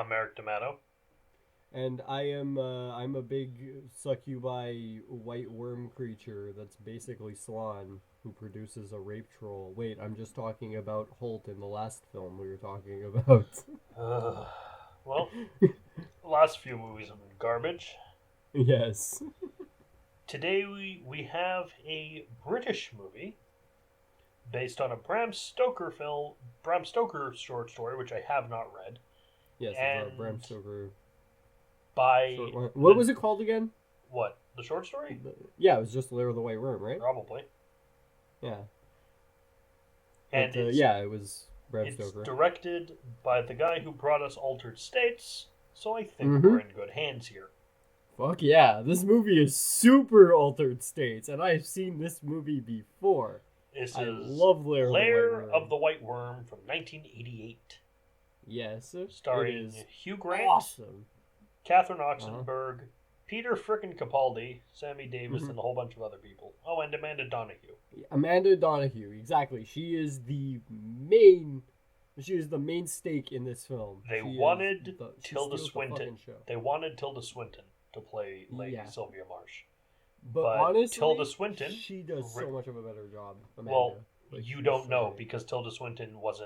I'm Eric D'Amato. And I'm a big succubi white worm creature that's basically Slan, who produces a rape troll. Wait, I'm just talking about Holt in the last film we were talking about. Well, the last few movies have been garbage. Yes. Today we have a British movie based on a Bram Stoker short story, which I have not read. Yes, it's a Bram Stoker by short one. What was it called again? What? The short story? Yeah, it was just Lair of the White Worm, right? Probably. Yeah. And but, it was Bram Stoker. It's directed by the guy who brought us Altered States, so I think we're in good hands here. Fuck yeah, this movie is super Altered States, and I've seen this movie before. I love Lair of the White Worm from 1988. Yes. Starring Hugh Grant, awesome. Catherine Oxenberg, Peter frickin' Capaldi, Sammy Davis, and a whole bunch of other people. Oh, and Amanda Donoghue. Amanda Donoghue, exactly. She is the main stake in this film. They wanted Tilda Swinton. They wanted Tilda Swinton to play Lady Sylvia Marsh. But honestly, Tilda Swinton, she does so much of a better job. Amanda. Well, you don't know because Tilda Swinton was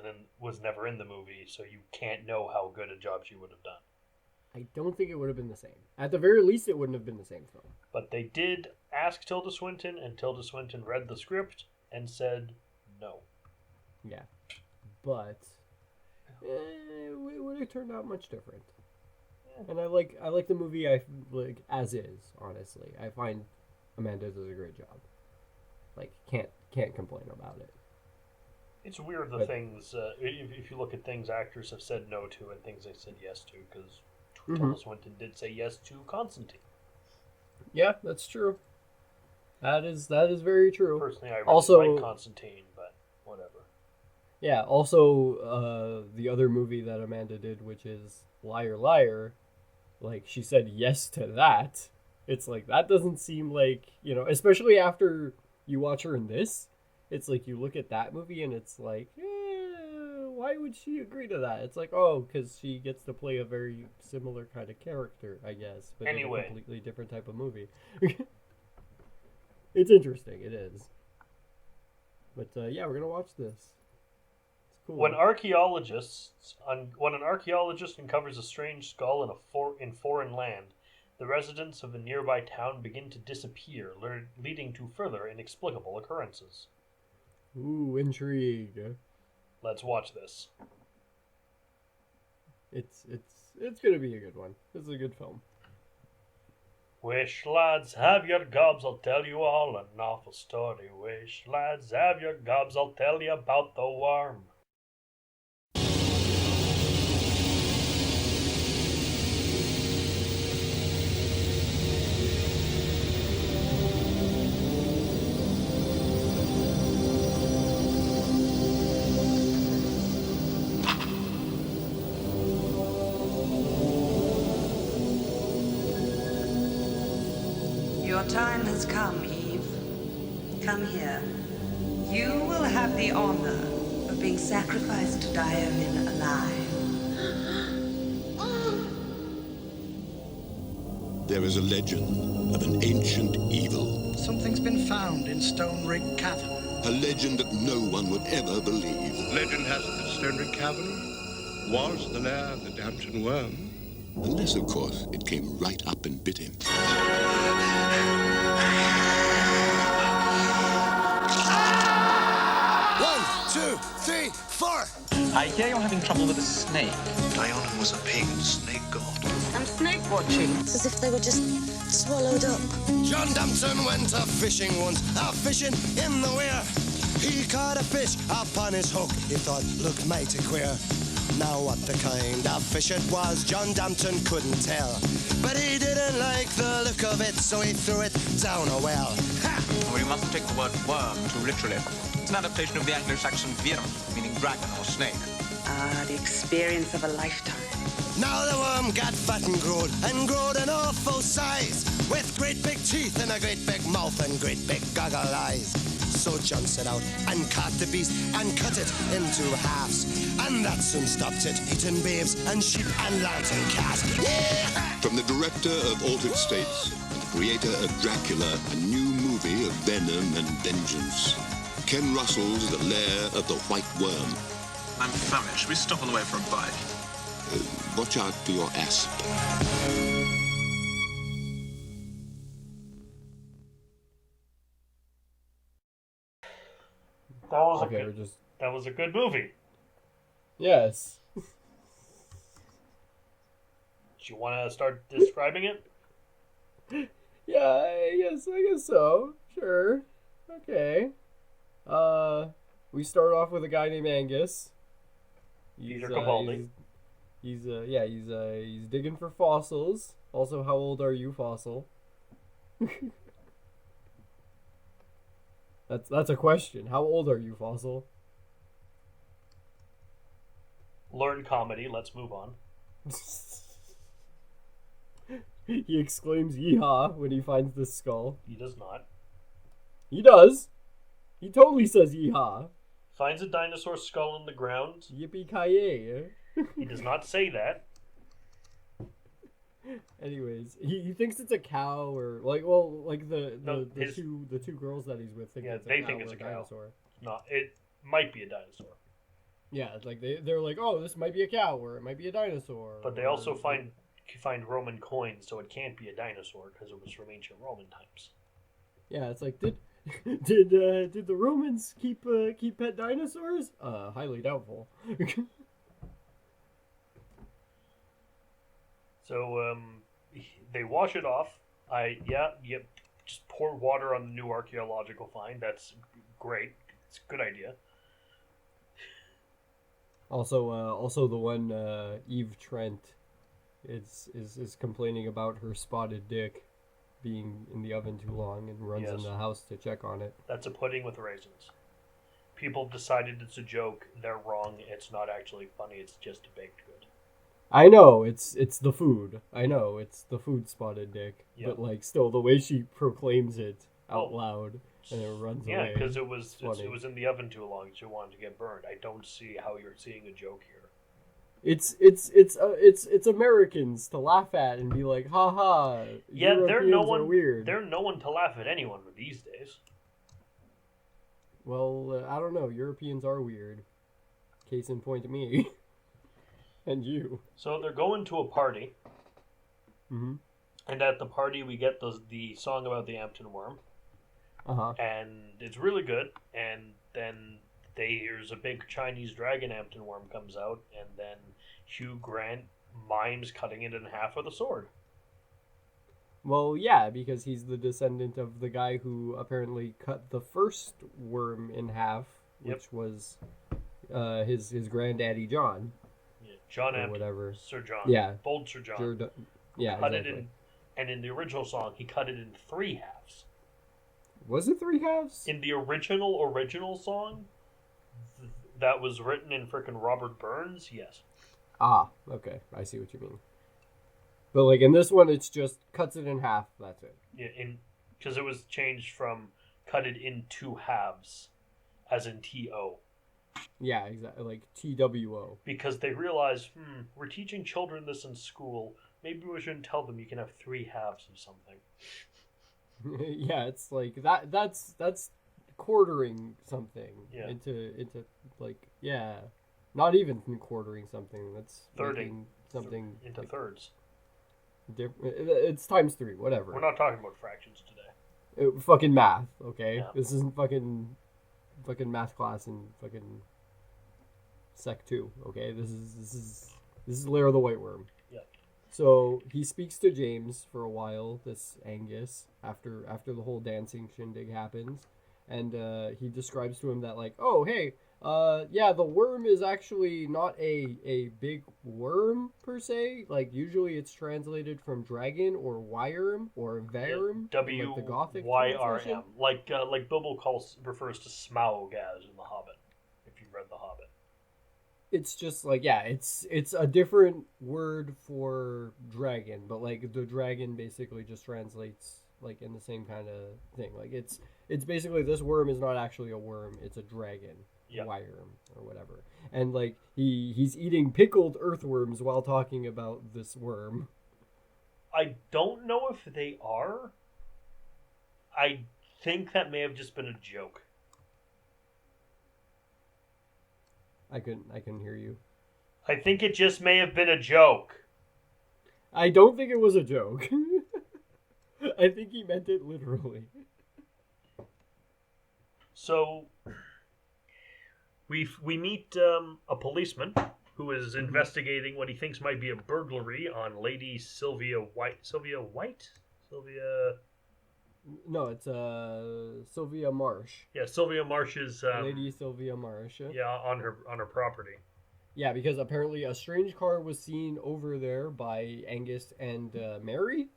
never in the movie, so you can't know how good a job she would have done. I don't think it would have been the same. At the very least, it wouldn't have been the same film. But they did ask Tilda Swinton, and Tilda Swinton read the script and said no. Yeah, but it would have turned out much different. Yeah. And I like the movie as is. Honestly, I find Amanda does a great job. Can't complain about it. It's weird things if you look at things actors have said no to and things they said yes to, because Tilda Swinton did say yes to Constantine. Yeah, that's true. That is very true. Personally, I really like Constantine, but whatever. Yeah. Also, the other movie that Amanda did, which is Liar Liar, she said yes to that. It's that doesn't seem like, especially after you watch her in this, it's you look at that movie and it's why would she agree to that? It's because she gets to play a very similar kind of character, I guess, but in a completely different type of movie. It's interesting, it is. But we're gonna watch this. It's cool. When an archaeologist uncovers a strange skull in foreign land, the residents of the nearby town begin to disappear, leading to further inexplicable occurrences. Ooh, intrigue. Let's watch this. It's gonna be a good one. It's a good film. Wish lads, have your gobs, I'll tell you all an awful story. Wish lads, have your gobs, I'll tell you about the worm. Your time has come, Eve. Come here. You will have the honor of being sacrificed to Diamond alive. There is a legend of an ancient evil. Something's been found in Stone Rig Cavern. A legend that no one would ever believe. Legend has it that Stone Rig Cavern was the lair of the Ampton Worm. Unless, of course, it came right up and bit him. 2, 3, 4. I hear you're having trouble with a snake. Diana was a pagan snake god. I'm snake watching. It's as if they were just swallowed up. John Dampton went a-fishing once, a-fishing in the weir. He caught a fish upon his hook, he thought looked mighty queer. Now what the kind of fish it was, John Dampton couldn't tell. But he didn't like the look of it, so he threw it down a well. Ha! Well, you mustn't take the word worm too literally. It's an adaptation of the Anglo-Saxon virm, meaning dragon or snake. Ah, the experience of a lifetime. Now the worm got fat and growed an awful size, with great big teeth and a great big mouth and great big goggle eyes. So John set out and caught the beast and cut it into halves. And that soon stopped it eating babes and sheep and lambs and cats. From the director of Altered States and the creator of Dracula, a new movie of venom and vengeance. Ken Russell's The Lair of the White Worm. I'm famished. Should we stop on the way for a bite? Watch out for your asp. That was a good movie. Yes. Do you want to start describing it? Yeah, I guess so. Sure. Okay. We start off with a guy named Angus. Peter Capaldi. He's digging for fossils. Also, how old are you, Fossil? That's a question. How old are you, Fossil? Learn comedy. Let's move on. He exclaims "Yeehaw" when he finds the skull. He does not. He does. He totally says "Yeehaw." Finds a dinosaur skull in the ground. Yippee-ki-yay. He does not say that. Anyways, he thinks it's a cow or the two girls that he's with think it's a cow. They think it's a dinosaur. No, it might be a dinosaur. Yeah, it's like they're like, oh, this might be a cow or it might be a dinosaur. But they also find Roman coins, so it can't be a dinosaur because it was from ancient Roman times. Yeah, it's like did the Romans keep pet dinosaurs? Highly doubtful. So they wash it off. Just pour water on the new archaeological find. That's great. It's a good idea. Also the one Eve Trent is complaining about her spotted dick being in the oven too long and runs in the house to check on it. That's a pudding with raisins. People decided it's a joke. They're wrong. It's not actually funny. It's just a baked good. I know it's the food. I know it's the food spotted dick. Yeah. But like still the way she proclaims it out loud and it runs away. Yeah, because it was in the oven too long. She wanted to get burned. I don't see how you're seeing a joke here. It's Americans to laugh at and be like, ha ha. Yeah, Europeans are weird. They're no one to laugh at anyone these days. Well, I don't know. Europeans are weird. Case in point, me. And you. So they're going to a party. Mm-hmm. And at the party, we get the song about the Ampton Worm. Uh-huh. And it's really good. And then there's a big Chinese dragon Ampton Worm comes out. And then Hugh Grant mimes cutting it in half with a sword. Well, yeah, because he's the descendant of the guy who apparently cut the first worm in half, which was his granddaddy John. Yeah, John or Ampton, whatever. Sir John. Yeah. Bold Sir John. Yeah, cut exactly. it in, and in the original song, he cut it in 3 halves. Was it 3 halves? In the original song, that was written in frickin' Robert Burns, yes. Ah, okay. I see what you mean. But like in this one, it's just cuts it in half. That's it. Yeah, because it was changed from cut it in 2 halves, as in TO. Yeah, exactly. Like TWO. Because they realized, we're teaching children this in school. Maybe we shouldn't tell them you can have 3 halves of something. Yeah, it's like that's quartering something into like not even quartering something. That's thirding something into thirds. It's times 3, whatever. We're not talking about fractions today. Fucking math, okay? Yeah. This isn't fucking math class in fucking Sec 2, okay? This is Lair of the White Worm. Yeah. So he speaks to James for a while, this Angus, after the whole dancing shindig happens, and he describes to him that like, oh hey, the worm is actually not a big worm per se. Like usually it's translated from dragon or wirm or verm, W like the Gothic Y R translation. M, like Bilbo refers to Smaug as in The Hobbit. If you've read The Hobbit. It's just like it's a different word for dragon, but like the dragon basically just translates like in the same kind of thing. Like it's basically this worm is not actually a worm; it's a dragon, a worm or whatever. And like he's eating pickled earthworms while talking about this worm. I don't know if they are. I think that may have just been a joke. I couldn't hear you. I think it just may have been a joke. I don't think it was a joke. I think he meant it literally. So we meet a policeman who is investigating what he thinks might be a burglary on Lady Sylvia White. Sylvia White? Sylvia... No, it's Sylvia Marsh. Yeah, Sylvia Marsh's... Lady Sylvia Marsh. Yeah, on her property. Yeah, because apparently a strange car was seen over there by Angus and Mary.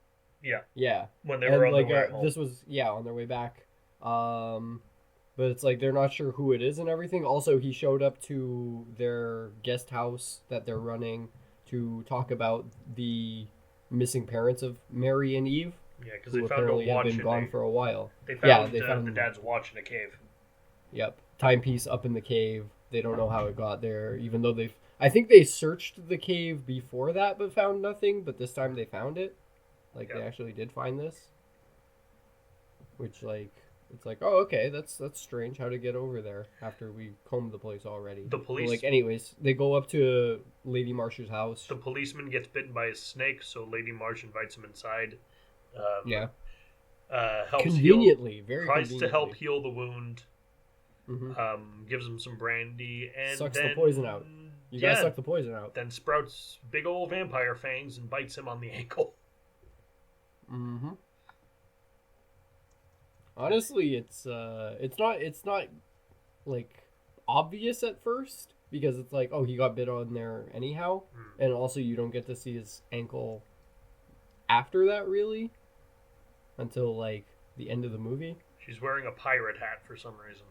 Yeah. Yeah. When they were on their way home. This was, on their way back. But it's like they're not sure who it is and everything. Also, he showed up to their guest house that they're running to talk about the missing parents of Mary and Eve. Yeah, because they found a watch. Have been gone for a while. They found the dad's watch in a cave. Yep, timepiece up in the cave. They don't know how it got there, even though I think they searched the cave before that but found nothing. But this time they found it. Like they actually did find this. Which it's like, oh, okay, that's strange. How to get over there after we combed the place already? The police. But anyways, they go up to Lady Marsh's house. The policeman gets bitten by a snake, so Lady Marsh invites him inside. Helps conveniently, tries to help heal the wound. Gives him some brandy and sucks then, the poison out. You gotta suck the poison out. Then sprouts big old vampire fangs and bites him on the ankle. Honestly, it's not like obvious at first because it's like, oh, he got bit on there anyhow, and also you don't get to see his ankle after that really until like the end of the movie. She's wearing a pirate hat for some reason.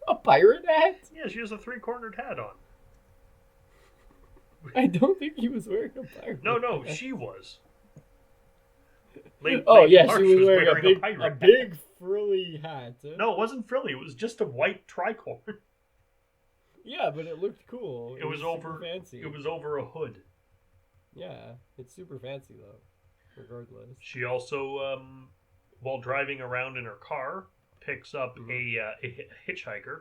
A pirate hat? Yeah, she has a 3-cornered hat on. I don't think he was wearing a pirate No, hat. she was. She was wearing a big frilly hat. No, it wasn't frilly. It was just a white tricorn. Yeah, but it looked cool. It was over fancy. It was over a hood. Yeah, it's super fancy though. Regardless. She also, while driving around in her car, picks up a hitchhiker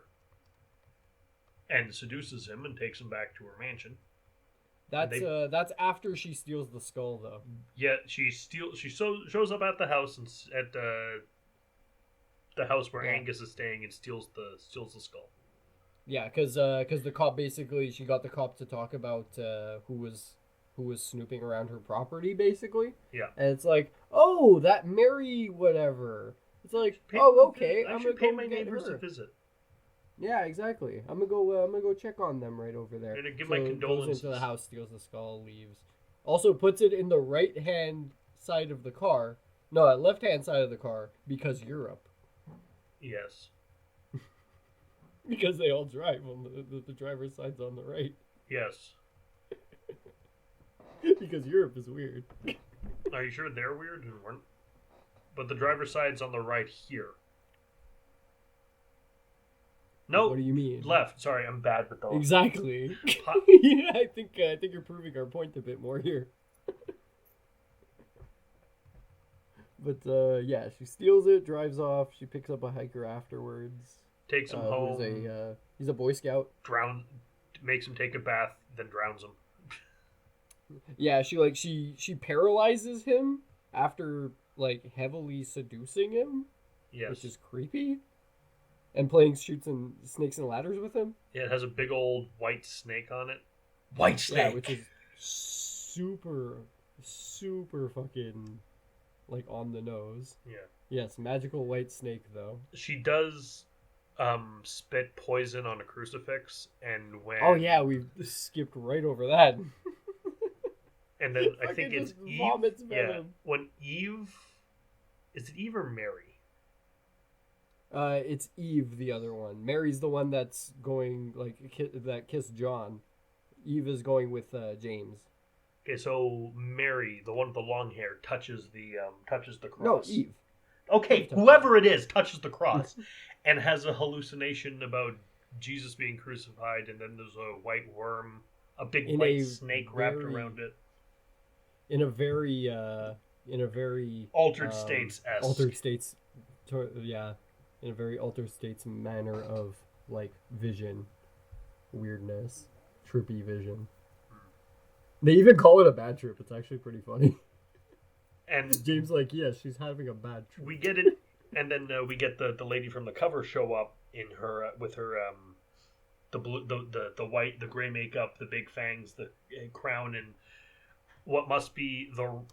and seduces him and takes him back to her mansion. That's after she steals the skull, though. Yeah, she shows up at the house and at the house where Angus is staying and steals the skull. Yeah, because the cop basically she got the cop to talk about who was snooping around her property, basically. Yeah, and it's like, oh, that Mary whatever. It's like, okay, I'm gonna pay go my get neighbors her. a visit. Yeah, exactly. I'm gonna go check on them right over there. And give my condolences. Goes into the house, steals the skull, leaves. Also puts it in the right hand side of the car. No, left hand side of the car because Europe. Yes. Because they all drive on the driver's side's on the right. Yes. Because Europe is weird. Are you sure they're weird? But the driver's side's on the right here. No. What do you mean? Left. Sorry, I'm bad with those. Exactly. Yeah, I think you're proving our point a bit more here. But yeah, she steals it, drives off. She picks up a hiker afterwards. Takes him home. He's a Boy Scout. Makes him take a bath, then drowns him. Yeah, she paralyzes him after heavily seducing him. Yes. Which is creepy. And playing shoots and snakes and ladders with him. Yeah, it has a big old white snake on it. White snake! Yeah, which is super fucking, on the nose. Yeah. Yes, magical white snake, though. She does spit poison on a crucifix, and when... Oh, yeah, we skipped right over that. And then I think it's Eve. Vomits venom. Yeah, when Eve... Is it Eve or Mary? It's Eve, the other one. Mary's the one that's going, that kissed John. Eve is going with James. Okay, so Mary, the one with the long hair, touches the No, cross. Eve. Okay, whoever it is touches the cross and has a hallucination about Jesus being crucified, and then there's a white worm, a big white snake wrapped around it. In a very Altered States-esque. Altered States, yeah, in a very Altered States manner of like vision, weirdness, trippy vision. They even call it a bad trip. It's actually pretty funny. And James like, yes, she's having a bad trip. We get it, and then we get the lady from the cover show up in her with her the blue the white, the gray makeup, the big fangs, the crown, and what must be the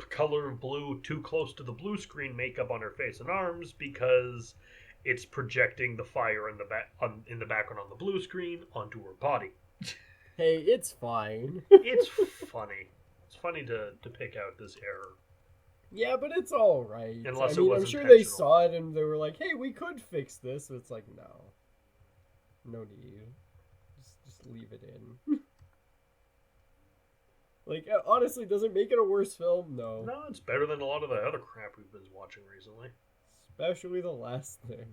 color of blue too close to the blue screen makeup on her face and arms, because it's projecting the fire in the background on the blue screen onto her body. Hey, it's fine. It's funny. It's funny to pick out this error. Yeah, but it's all right. Unless it was I'm sure intentional. they saw it and they were like, "Hey, we could fix this." It's like, no need. Just leave it in. Like, honestly, does it make it a worse film? No. No, it's better than a lot of the other crap we've been watching recently. Especially the last thing.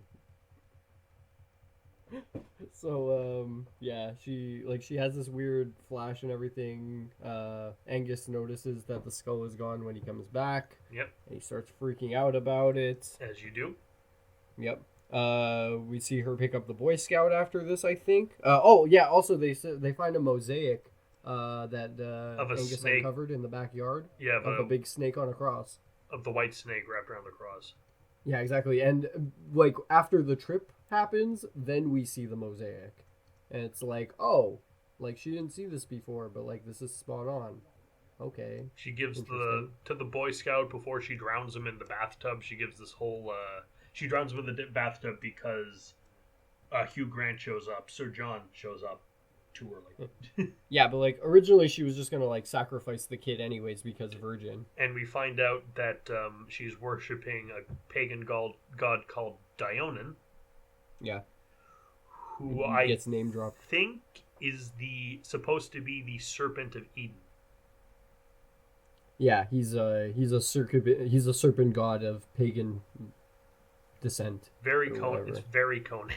So, yeah, she has this weird flash and everything. Angus notices that the skull is gone when he comes back. Yep. And he starts freaking out about it. As you do. Yep. We see her pick up the Boy Scout after this, I think. Oh, yeah, also they find a mosaic that Angus snake uncovered in the backyard. Yeah, of a big snake on a cross. Of the white snake wrapped around the cross. Yeah, exactly. And like after the trip happens, then we see the mosaic. And it's like, oh, like she didn't see this before, but like this is spot on. Okay. She gives to the Boy Scout before she drowns him in the bathtub. She gives this whole she drowns him in the bathtub because Hugh Grant shows up. Sir John shows up too early. Yeah, but like originally she was just gonna like sacrifice the kid anyways because virgin. And we find out that she's worshiping a pagan god called Dionin. Yeah. Who gets name dropped. Think is supposed to be the Serpent of Eden. Yeah, he's a serpent god of pagan descent. It's very Conan.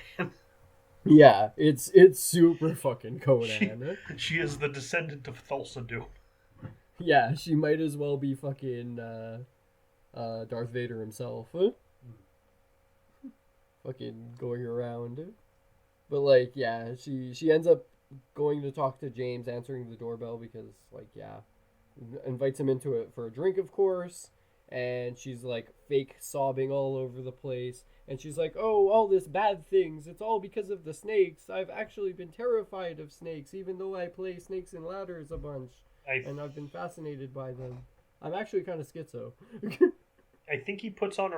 Yeah, it's super fucking Conan. She is the descendant of Thulsa Doom. Yeah, she might as well be fucking Darth Vader himself. Fucking going around. But like, yeah, she ends up going to talk to James, answering the doorbell because like, yeah, invites him into it for a drink, of course. And she's like fake sobbing all over the place. And she's like, oh, all this bad things. It's all because of the snakes. I've actually been terrified of snakes, even though I play snakes and ladders a bunch. And I've been fascinated by them. I'm actually kind of schizo. I think he puts on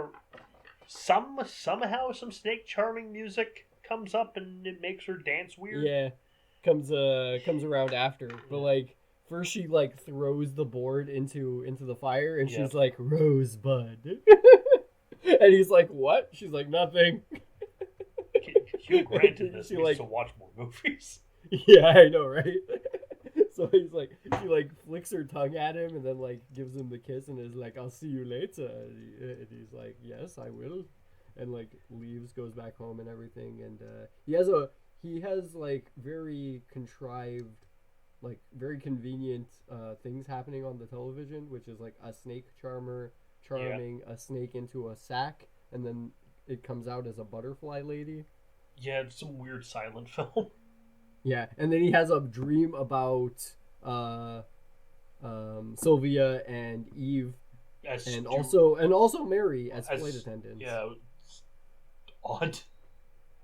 somehow some snake charming music comes up and it makes her dance weird. Yeah, comes around after. But like, first she like throws the board into the fire and she's like, Rosebud. And he's like, what? She's like, nothing. Hugh Grant in this needs to watch more movies. Yeah, I know, right? So he's like, she like flicks her tongue at him and then like gives him the kiss and is like, I'll see you later. And he's like, yes, I will. And like leaves, goes back home and everything. And he has like very contrived, like very convenient things happening on the television, which is like a snake charming a snake into a sack, and then it comes out as a butterfly lady. Yeah, it's some weird silent film. Yeah, and then he has a dream about Sylvia and Eve, and also Mary as flight attendants. Yeah, it's odd.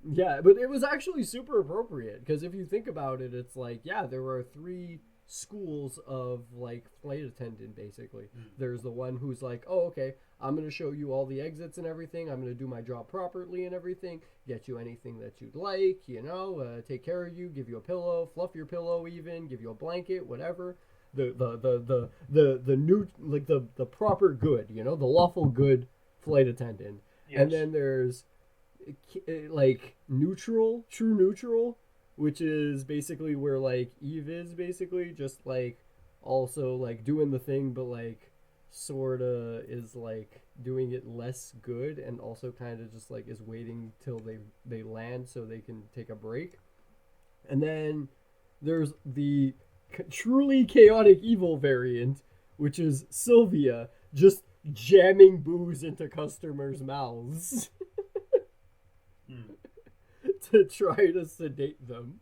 Yeah, but it was actually super appropriate because if you think about it, it's like, yeah, there are 3 schools of like flight attendant basically. There's the one who's like, oh, okay, I'm going to show you all the exits and everything. I'm going to do my job properly and everything. Get you anything that you'd like, take care of you, give you a pillow, fluff your pillow even, give you a blanket, whatever. The new, like the proper good, the lawful good flight attendant. Yes. And then there's like true neutral, which is basically where like Eve is basically just like also like doing the thing, but like sorta is like doing it less good, and also kind of just like is waiting till they land so they can take a break. And then there's the truly chaotic evil variant, which is Sylvia just jamming booze into customers' mouths to try to sedate them.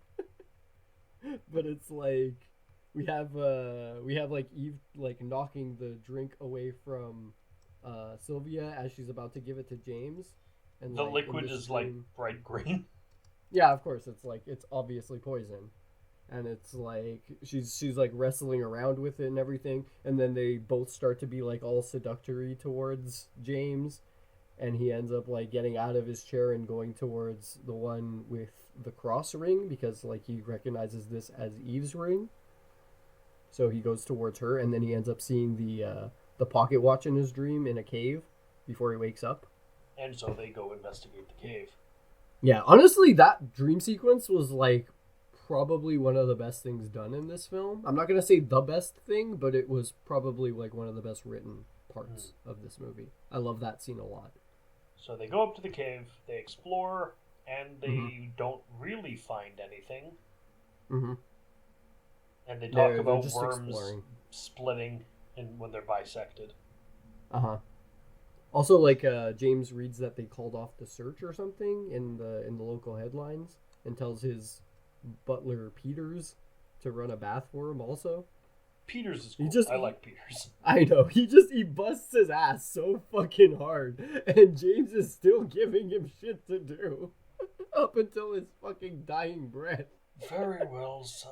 But it's like we have like Eve like knocking the drink away from Sylvia as she's about to give it to James, and the like, liquid is like bright green. Yeah, of course, it's obviously poison. And it's like she's like wrestling around with it and everything, and then they both start to be like all seductory towards James, and he ends up like getting out of his chair and going towards the one with the cross ring, because like he recognizes this as Eve's ring. So he goes towards her, and then he ends up seeing the pocket watch in his dream in a cave before he wakes up. And so they go investigate the cave. Yeah, honestly, that dream sequence was like probably one of the best things done in this film. I'm not going to say the best thing, but it was probably like one of the best written parts of this movie. I love that scene a lot. So they go up to the cave, they explore, and they don't really find anything. Mm-hmm. And they talk about just worms exploring. splitting and when they're bisected. Uh-huh. Also, like, James reads that they called off the search or something in the local headlines, and tells his butler Peters to run a bath for him also. Peters is cool. I like Peters. I know. He busts his ass so fucking hard, and James is still giving him shit to do up until his fucking dying breath. Very well, sir.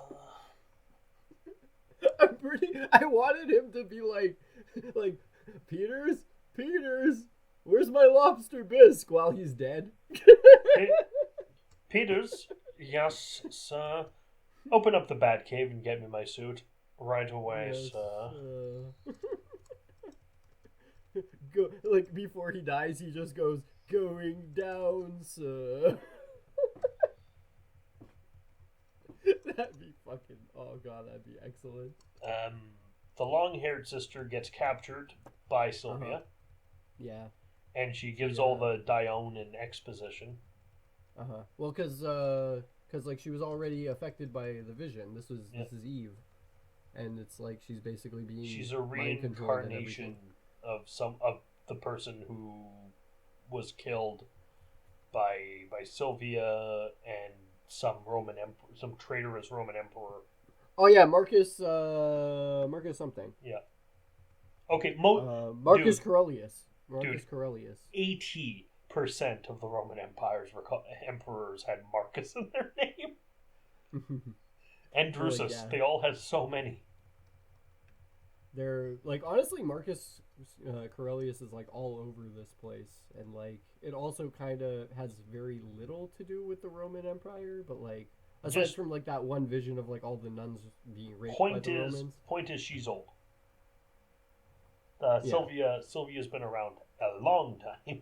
I wanted him to be like, Peters, where's my lobster bisque, while he's dead? Peters, yes, sir. Open up the bat cave and get me my suit. Right away, Yes, sir. Go, like, before he dies, he just goes, going down, sir. That'd be fucking, oh god, that'd be excellent. The long-haired sister gets captured by Sylvia. Yeah. And she gives all the Dione and exposition. Well, because like she was already affected by the vision. This is Eve, and it's like she's basically being. She's a reincarnation of the person who was killed by Sylvia and some traitorous Roman emperor. Oh yeah, Marcus something. Yeah. Okay, Marcus Corellius. Marcus Corellius. 80% of the Roman emperors had Marcus in their name. And Drusus. Yeah. They all had so many. They're like, honestly, Marcus Corellius is like all over this place, and like it also kind of has very little to do with the Roman Empire, but like aside from like that one vision of like all the nuns being raped by the Romans. Point is, she's old. Sylvia's been around a long time.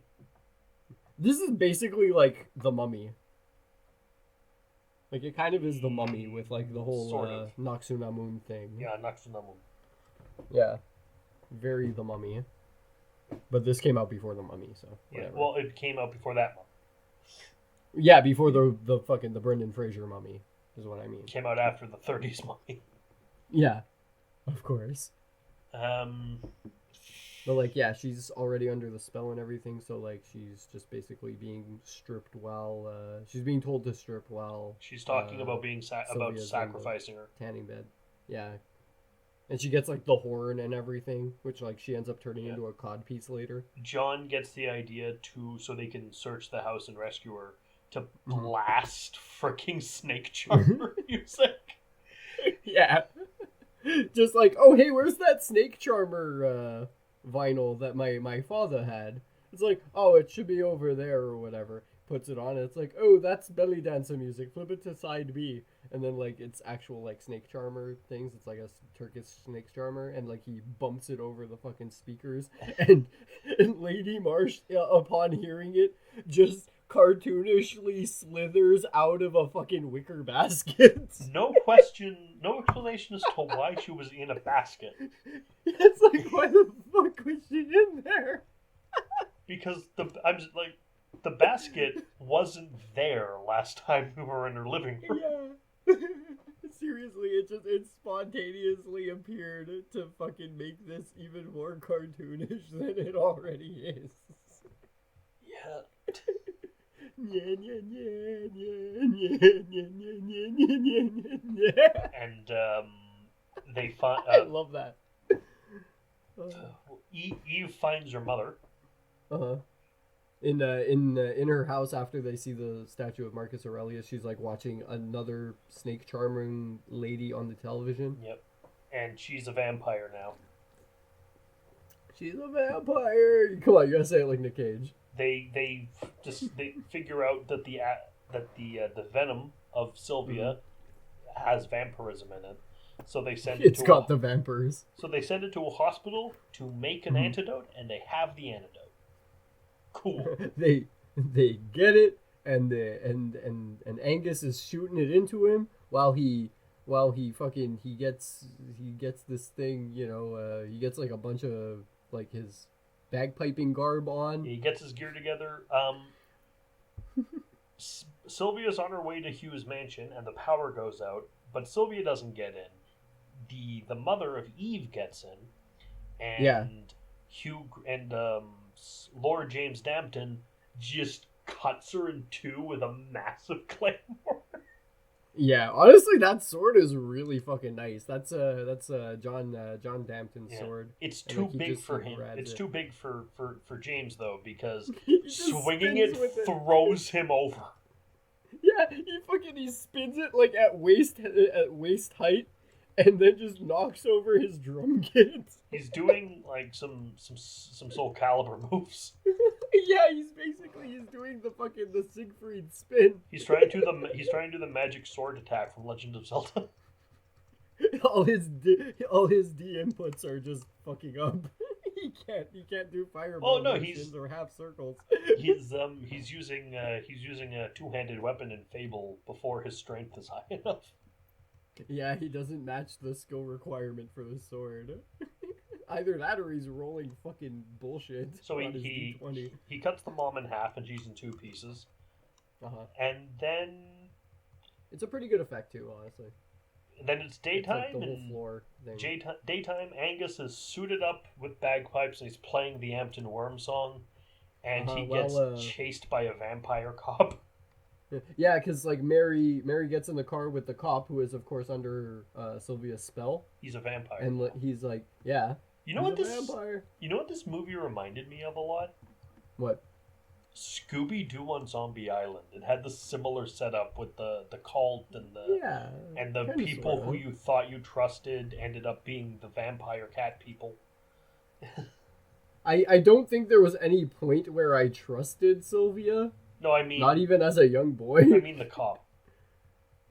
This is basically like The Mummy. Like, it kind of is The Mummy with like the whole Noxunamun thing. Yeah, Noxunamun. Yeah, very The Mummy. But this came out before The Mummy, so whatever. Yeah, well, it came out before that Mummy. Yeah, before the fucking the Brendan Fraser Mummy is what I mean. Came out after the 30s Mummy. Yeah, of course. But like, yeah, she's already under the spell and everything, so like she's just basically being stripped while she's being told to strip while she's talking about being about sacrificing her tanning bed. Yeah. And she gets like the horn and everything, which like she ends up turning into a codpiece later. John gets the idea so they can search the house and rescue her, to blast freaking Snake Charmer music. Yeah. Just like, oh hey, where's that Snake Charmer vinyl that my father had? It's like, oh, it should be over there or whatever. Puts it on and it's like, oh, that's belly dancer music, flip it to side B, and then like it's actual like Snake Charmer things. It's like a Turkish Snake Charmer, and like he bumps it over the fucking speakers, and Lady Marsh, upon hearing it, just cartoonishly slithers out of a fucking wicker basket. No explanation as to why she was in a basket. It's like, why the fuck was she in there? Because the basket wasn't there last time we were in her living room. Yeah. Seriously, it spontaneously appeared to fucking make this even more cartoonish than it already is. Yeah. And they find. I love that. Eve finds her mother. In her house after they see the statue of Marcus Aurelius, she's like watching another snake charming lady on the television. Yep. And she's a vampire now. She's a vampire. Come on, you gotta say it like Nick Cage. They figure out that the venom of Sylvia has vampirism in it, so they send it. It's got the vampires. So they send it to a hospital to make an antidote, and they have the antidote. Cool. They get it, and Angus is shooting it into him while he gets this thing. He gets like a bunch of like his bagpiping garb on. He gets his gear together. Sylvia's on her way to Hugh's mansion, and the power goes out, but Sylvia doesn't get in. The mother of Eve gets in, and Hugh and Lord James Dampton just cuts her in two with a massive claymore. Yeah, honestly, that sword is really fucking nice. That's John Dampton's sword. It's too big for him. It's too big for James though, because He swinging spins it with it. throws him over. Yeah, he spins it like at waist height, and then just knocks over his drum kit. He's doing like some Soul Calibur moves. Yeah, he's doing the Siegfried spin. He's trying to do the magic sword attack from Legend of Zelda. All his D inputs are just fucking up. He can't do fireball motions or half circles. He's using a two-handed weapon in Fable before his strength is high enough. Yeah, he doesn't match the skill requirement for the sword. Either that or he's rolling fucking bullshit. So he cuts the mom in half and she's in two pieces. And then it's a pretty good effect too, honestly. Then it's daytime, it's like the whole floor thing. Daytime. Angus is suited up with bagpipes and he's playing the Ampton Worm song, and he gets chased by a vampire cop. Yeah, because like Mary gets in the car with the cop, who is of course under Sylvia's spell. He's a vampire, and he's like, yeah. You know what this movie reminded me of a lot? What? Scooby-Doo on Zombie Island. It had the similar setup with the cult and the people who you thought you trusted ended up being the vampire cat people. I don't think there was any point where I trusted Sylvia. No, I mean... Not even as a young boy. I mean the cop.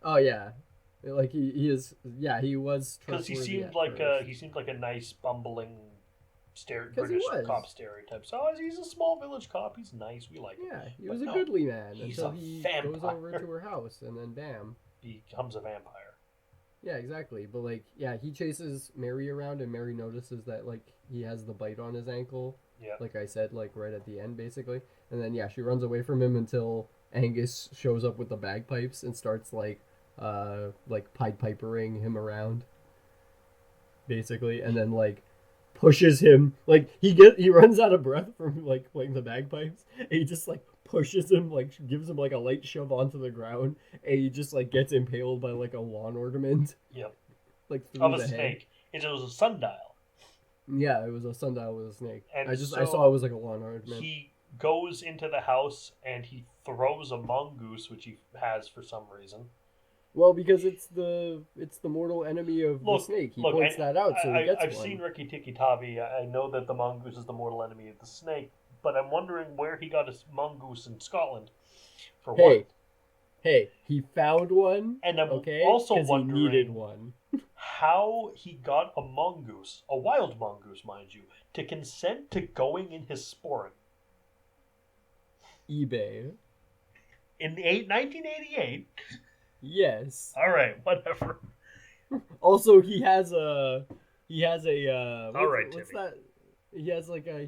Oh, yeah. Like, he is... Yeah, he was trustworthy. Because he seemed like a nice, bumbling... British cop stereotype. So he's a small village cop. He's nice. We like him. Yeah, he was a goodly man until he vampire. goes over to her house, and then bam, becomes a vampire. Yeah, exactly. But like, yeah, he chases Mary around, and Mary notices that like he has the bite on his ankle. Yeah. Like I said, like right at the end, basically. And then yeah, she runs away from him until Angus shows up with the bagpipes and starts like Pied Pipering him around. Basically, and then like pushes him, like he runs out of breath from like playing the bagpipes, and he just like pushes him, like gives him like a light shove onto the ground, and he just like gets impaled by like a lawn ornament. Yep. Like through of a the snake. It was a sundial. Yeah, it was a sundial with a snake. And I saw it was like a lawn ornament. He goes into the house and he throws a mongoose, which he has for some reason. Well, because it's the mortal enemy of the snake. He points that out, so he gets I've seen Rikki Tikki Tavi. I know that the mongoose is the mortal enemy of the snake, but I'm wondering where he got his mongoose in Scotland. For what? Hey, he found one, and I'm okay, also wondering he needed one. How he got a mongoose, a wild mongoose, mind you, to consent to going in his sporran. eBay. In 1988? Yes. All right, whatever. Also, he has a All right, what's Timmy. that? He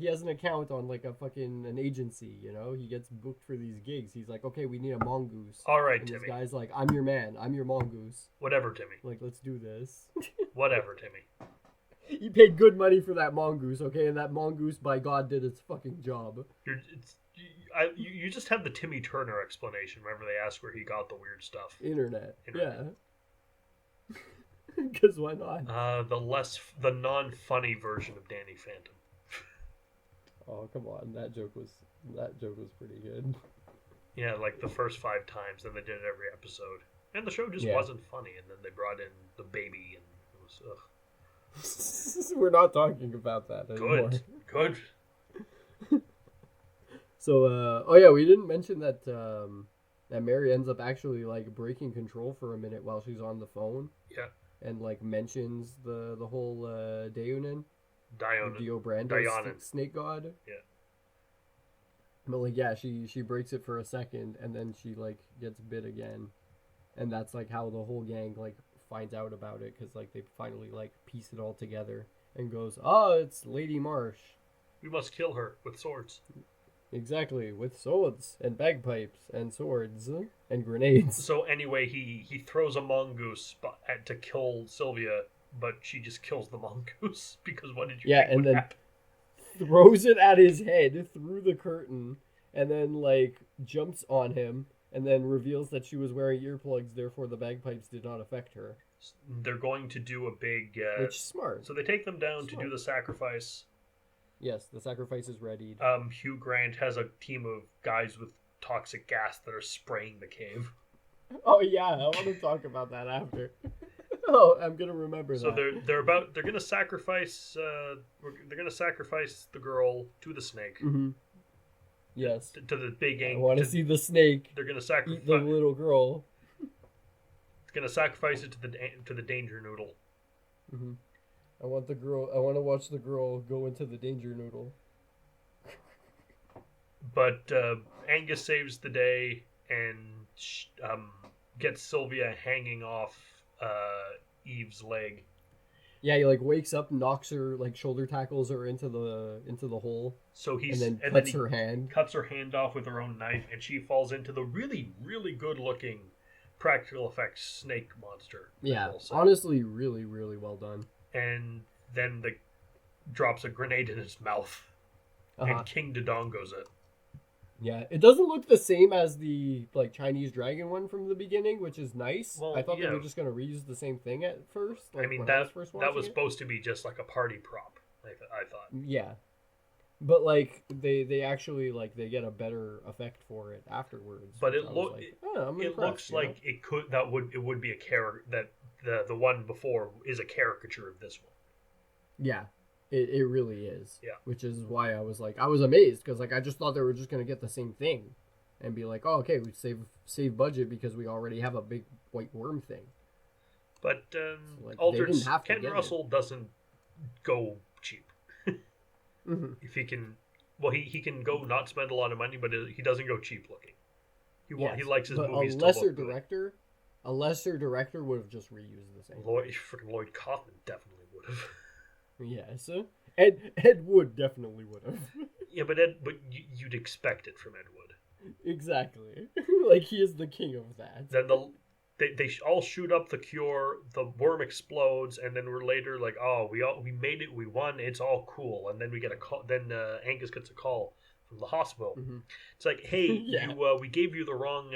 has an account on like an agency, you know. He gets booked for these gigs. He's like, okay, we need a mongoose. All right, and Timmy. This guy's like, I'm your man. I'm your mongoose. Whatever, Timmy. Like, let's do this. Whatever, Timmy. He paid good money for that mongoose, okay, and that mongoose, by God, did its fucking job. You just have the Timmy Turner explanation. Remember, they asked where he got the weird stuff. Internet. Yeah. Because why not? The non-funny version of Danny Phantom. Oh, come on, that joke was pretty good. Yeah, like the first 5 times, then they did it every episode, and the show just wasn't funny. And then they brought in the baby, and it was ugh. We're not talking about that anymore. Good. So, oh yeah, we didn't mention that that Mary ends up actually like breaking control for a minute while she's on the phone. Yeah. And like mentions the whole Daonin. Dio Brando snake god. Yeah. But like yeah, she breaks it for a second and then she like gets bit again, and that's like how the whole gang like finds out about it, because like they finally like piece it all together and goes, oh, it's Lady Marsh. We must kill her with swords. Exactly, with swords and bagpipes and swords and grenades. So anyway, he throws a mongoose to kill Sylvia, but she just kills the mongoose because what did you think and would then happen? Throws it at his head through the curtain, and then like jumps on him, and then reveals that she was wearing earplugs, therefore the bagpipes did not affect her. They're going to do a big which is smart. So they take them down to do the sacrifice. Yes, the sacrifice is readied. Hugh Grant has a team of guys with toxic gas that are spraying the cave. Oh yeah, I want to talk about that after. Oh, I'm gonna remember that. So they're gonna sacrifice the girl to the snake. Mm-hmm. Yes. To the big I want to see the snake. They're gonna sacrifice eat the little girl. It's gonna sacrifice it to the danger noodle. Mm-hmm. I want to watch the girl go into the danger noodle. But Angus saves the day and gets Sylvia hanging off Eve's leg. Yeah, he like wakes up, knocks her, like shoulder tackles her into the hole. So he cuts her hand. Cuts her hand off with her own knife, and she falls into the really, really good looking practical effects snake monster. Yeah, honestly, really, really well done. And then drops a grenade in its mouth, and King Dodongo's it. Yeah, it doesn't look the same as the like Chinese dragon one from the beginning, which is nice. Well, I thought they were just gonna reuse the same thing at first. Like, I mean that was supposed to be just like a party prop. I thought. Yeah, but like they actually like they get a better effect for it afterwards. But it looks like it would be a character that the one before is a caricature of this one. Yeah. It really is. Yeah. Which is why I was amazed, because like I just thought they were just gonna get the same thing, and be like, oh okay, we save budget because we already have a big white worm thing. But Ken Russell doesn't go cheap. Mm-hmm. If he can, well, he can go not spend a lot of money, but he doesn't go cheap looking. He likes his movies to look good. A lesser director would have just reused the same. Lloyd Kaufman definitely would have. Yes, Ed Wood definitely would have. Yeah, but you'd expect it from Ed Wood. Exactly, like he is the king of that. Then they all shoot up the cure. The worm explodes, and then we're later like, oh, we made it, we won, it's all cool. And then we get a call. Then Angus gets a call from the hospital. Mm-hmm. It's like, hey, we gave you the wrong.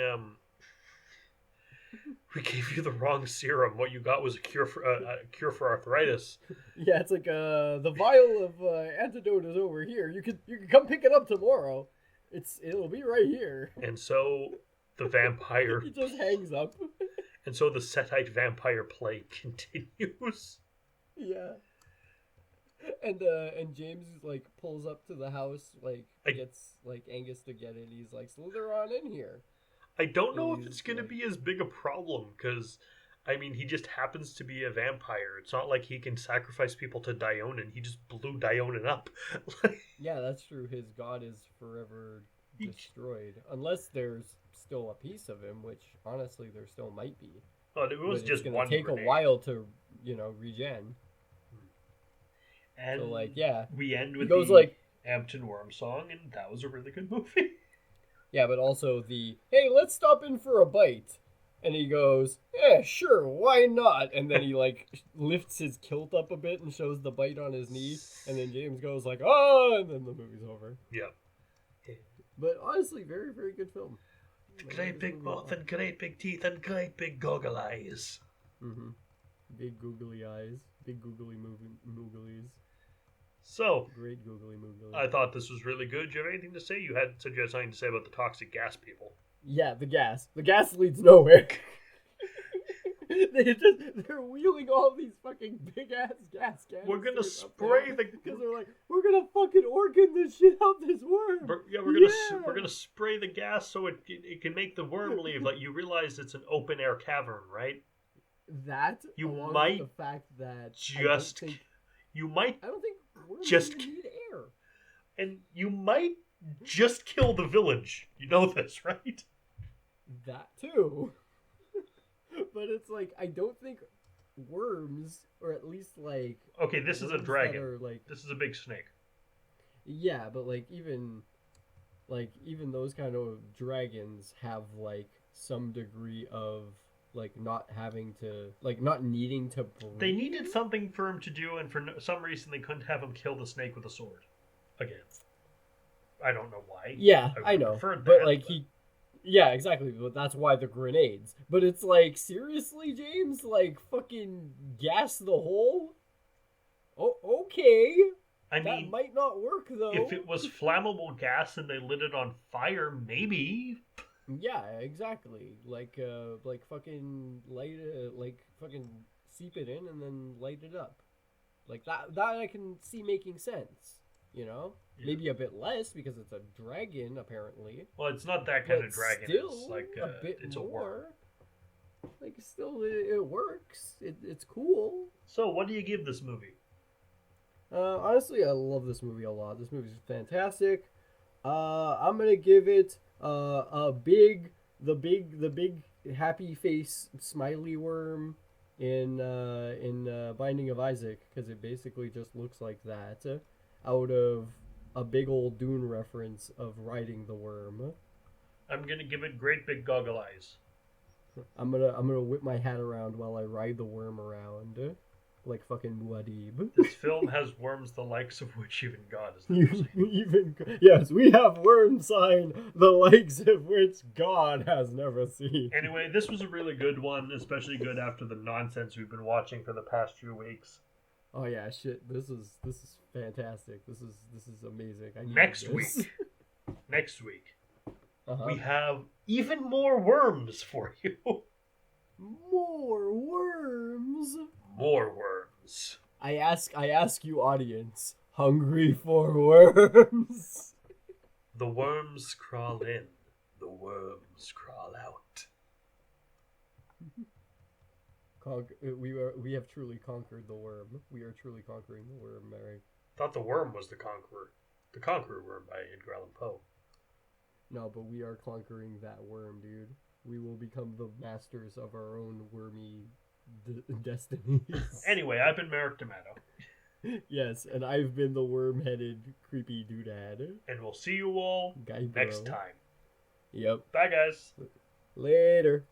We gave you the wrong serum. What you got was a cure for arthritis. Yeah, it's like the vial of antidote is over here. You can come pick it up tomorrow. It'll be right here. And so the vampire he just hangs up. And so the Setite vampire plague continues. Yeah. And James like pulls up to the house, like gets like Angus to get it. He's like, slither on in here. I don't know if it's going to be as big a problem, because, I mean, he just happens to be a vampire. It's not like he can sacrifice people to Dionin. He just blew Dionin up. Yeah, that's true. His god is forever destroyed. Unless there's still a piece of him, which honestly there still might be. Well, it was but just it's one gonna take grenade. a while to, regen. And so yeah, we end with it goes the like Ampton Worm song, and that was a really good movie. Yeah, but also hey, let's stop in for a bite. And he goes, yeah, sure, why not? And then he, lifts his kilt up a bit and shows the bite on his knee. And then James goes oh, and then the movie's over. Yeah. But honestly, very, very good film. Great big mouth and great big teeth and great big goggle eyes. Mm-hmm. Big googly eyes. Big googly mooglies. So, great googly mooglies. I thought this was really good. Do you have anything to say? You said you had something to say about the toxic gas people. Yeah, the gas. The gas leads nowhere. They're wheeling all these fucking big ass gas cans. We're gonna spray because they're like, we're gonna fucking organ this shit out this worm. We're gonna spray the gas so it can make the worm leave. Like, you realize it's an open air cavern, right? That you along might with the fact that I don't think worms just even need air. And you might just kill the village. You know this, right? That too. But it's I don't think worms, or at least okay, this is a dragon. This is a big snake. Yeah, but even those kind of dragons have some degree of not having to not needing to breathe. They needed something for him to do, and for some reason they couldn't have him kill the snake with a sword. Again, I don't know why. Yeah, I know, yeah, exactly. But that's why the grenades. But it's seriously, James, fucking gas the hole. Oh, okay. I mean, that might not work though. If it was flammable gas and they lit it on fire, maybe. Yeah, exactly. Fucking light it, fucking seep it in and then light it up. That I can see making sense. Yeah. Maybe a bit less because it's a dragon, apparently. Well, it's not that kind of dragon. Still, it's a bit it's more. A worm. Still, it works. It's cool. So, what do you give this movie? Honestly, I love this movie a lot. This movie's fantastic. I'm gonna give it the big happy face smiley worm in Binding of Isaac, because it basically just looks like that out of a big old Dune reference of riding the worm. I'm gonna give it great big goggle eyes. I'm gonna whip my hat around while I ride the worm around, like fucking Muad'Dib. This film has worms the likes of which even God has never seen. Yes, we have worm sign the likes of which God has never seen. Anyway, this was a really good one, especially good after the nonsense we've been watching for the past few weeks. Oh yeah, shit! This is fantastic. This is amazing. Next week, we have even more worms for you. More worms. More worms. I ask you, audience, hungry for worms? The worms crawl in. The worms crawl out. We have truly conquered the worm. We are truly conquering the worm, Mary. Thought the worm was the conqueror. The Conqueror Worm by Edgar Allan Poe. No, but we are conquering that worm, dude. We will become the masters of our own wormy destinies. Anyway, I've been Merrick D'Amato. Yes, and I've been the worm-headed creepy doodad. And we'll see you all next time. Yep. Bye, guys. Later.